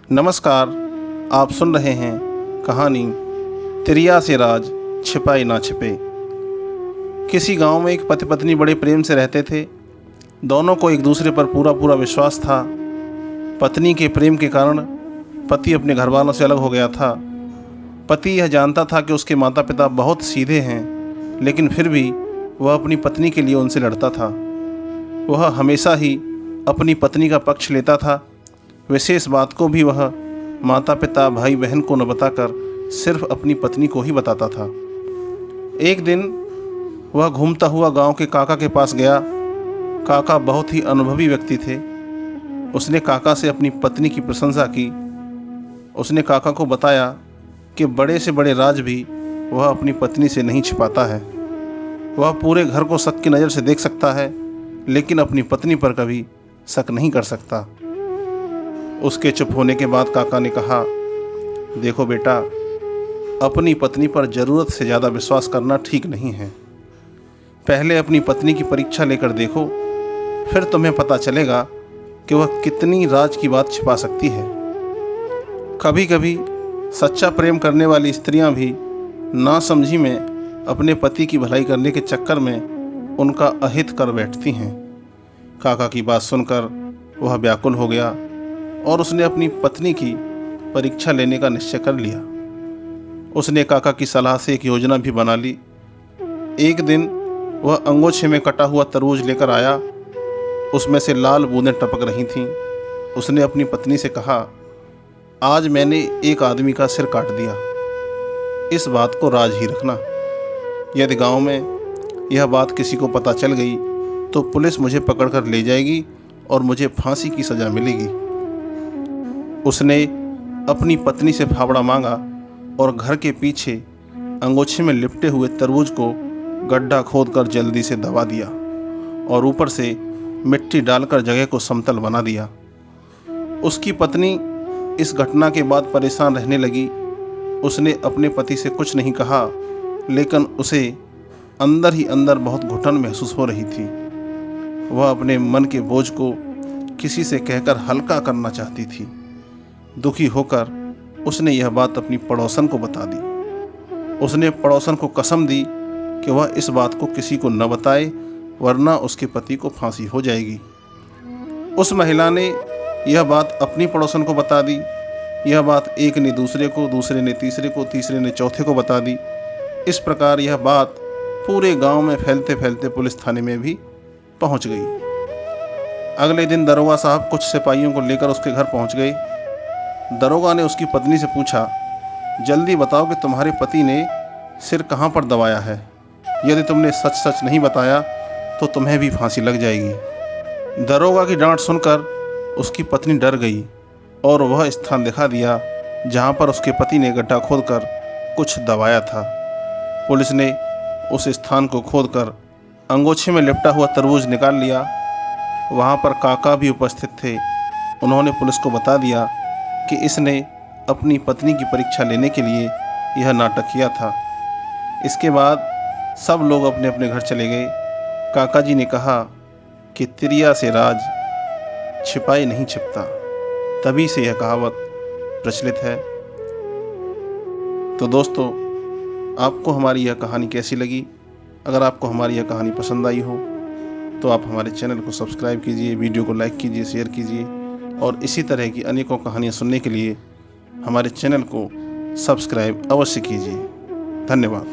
नमस्कार, आप सुन रहे हैं कहानी तिरिया से राज छिपाई ना छिपे। किसी गांव में एक पति पत्नी बड़े प्रेम से रहते थे। दोनों को एक दूसरे पर पूरा विश्वास था। पत्नी के प्रेम के कारण पति अपने घर वालों से अलग हो गया था। पति यह जानता था कि उसके माता पिता बहुत सीधे हैं, लेकिन फिर भी वह अपनी पत्नी के लिए उनसे लड़ता था। वह हमेशा ही अपनी पत्नी का पक्ष लेता था। विशेष बात को भी वह माता पिता भाई बहन को न बताकर सिर्फ अपनी पत्नी को ही बताता था। एक दिन वह घूमता हुआ गांव के काका के पास गया। काका बहुत ही अनुभवी व्यक्ति थे। उसने काका से अपनी पत्नी की प्रशंसा की। उसने काका को बताया कि बड़े से बड़े राज भी वह अपनी पत्नी से नहीं छिपाता है। वह पूरे घर को शक की नज़र से देख सकता है, लेकिन अपनी पत्नी पर कभी शक नहीं कर सकता। उसके चुप होने के बाद काका ने कहा, देखो बेटा, अपनी पत्नी पर ज़रूरत से ज़्यादा विश्वास करना ठीक नहीं है। पहले अपनी पत्नी की परीक्षा लेकर देखो, फिर तुम्हें पता चलेगा कि वह कितनी राज की बात छिपा सकती है। कभी कभी सच्चा प्रेम करने वाली स्त्रियां भी नासमझी में अपने पति की भलाई करने के चक्कर में उनका अहित कर बैठती हैं। काका की बात सुनकर वह व्याकुल हो गया और उसने अपनी पत्नी की परीक्षा लेने का निश्चय कर लिया। उसने काका की सलाह से एक योजना भी बना ली। एक दिन वह अंगोछे में कटा हुआ तरबूज लेकर आया। उसमें से लाल बूंदें टपक रही थीं। उसने अपनी पत्नी से कहा, आज मैंने एक आदमी का सिर काट दिया। इस बात को राज ही रखना। यदि गांव में यह बात किसी को पता चल गई तो पुलिस मुझे पकड़कर ले जाएगी और मुझे फांसी की सज़ा मिलेगी। उसने अपनी पत्नी से फावड़ा मांगा और घर के पीछे अंगोछे में लिपटे हुए तरबूज को गड्ढा खोदकर जल्दी से दबा दिया और ऊपर से मिट्टी डालकर जगह को समतल बना दिया। उसकी पत्नी इस घटना के बाद परेशान रहने लगी। उसने अपने पति से कुछ नहीं कहा, लेकिन उसे अंदर ही अंदर बहुत घुटन महसूस हो रही थी। वह अपने मन के बोझ को किसी से कहकर हल्का करना चाहती थी। दुखी होकर उसने यह बात अपनी पड़ोसन को बता दी। उसने पड़ोसन को कसम दी कि वह इस बात को किसी को न बताए, वरना उसके पति को फांसी हो जाएगी। उस महिला ने यह बात अपनी पड़ोसन को बता दी। यह बात एक ने दूसरे को, दूसरे ने तीसरे को, तीसरे ने चौथे को बता दी। इस प्रकार यह बात पूरे गांव में फैलते फैलते पुलिस थाने में भी पहुंच गई। अगले दिन दरोगा साहब कुछ सिपाहियों को लेकर उसके घर पहुंच गए। दरोगा ने उसकी पत्नी से पूछा, जल्दी बताओ कि तुम्हारे पति ने सिर कहाँ पर दबाया है। यदि तुमने सच सच नहीं बताया तो तुम्हें भी फांसी लग जाएगी। दरोगा की डांट सुनकर उसकी पत्नी डर गई और वह स्थान दिखा दिया जहाँ पर उसके पति ने गड्ढा खोदकर कुछ दबाया था। पुलिस ने उस स्थान को खोदकर अंगोछे में लिपटा हुआ तरबूज निकाल लिया। वहाँ पर काका भी उपस्थित थे। उन्होंने पुलिस को बता दिया कि इसने अपनी पत्नी की परीक्षा लेने के लिए यह नाटक किया था। इसके बाद सब लोग अपने अपने घर चले गए। काका जी ने कहा कि तिरिया से राज छिपाई नहीं छिपता। तभी से यह कहावत प्रचलित है। तो दोस्तों, आपको हमारी यह कहानी कैसी लगी? अगर आपको हमारी यह कहानी पसंद आई हो तो आप हमारे चैनल को सब्सक्राइब कीजिए, वीडियो को लाइक कीजिए, शेयर कीजिए और इसी तरह की अनेकों कहानियाँ सुनने के लिए हमारे चैनल को सब्सक्राइब अवश्य कीजिए। धन्यवाद।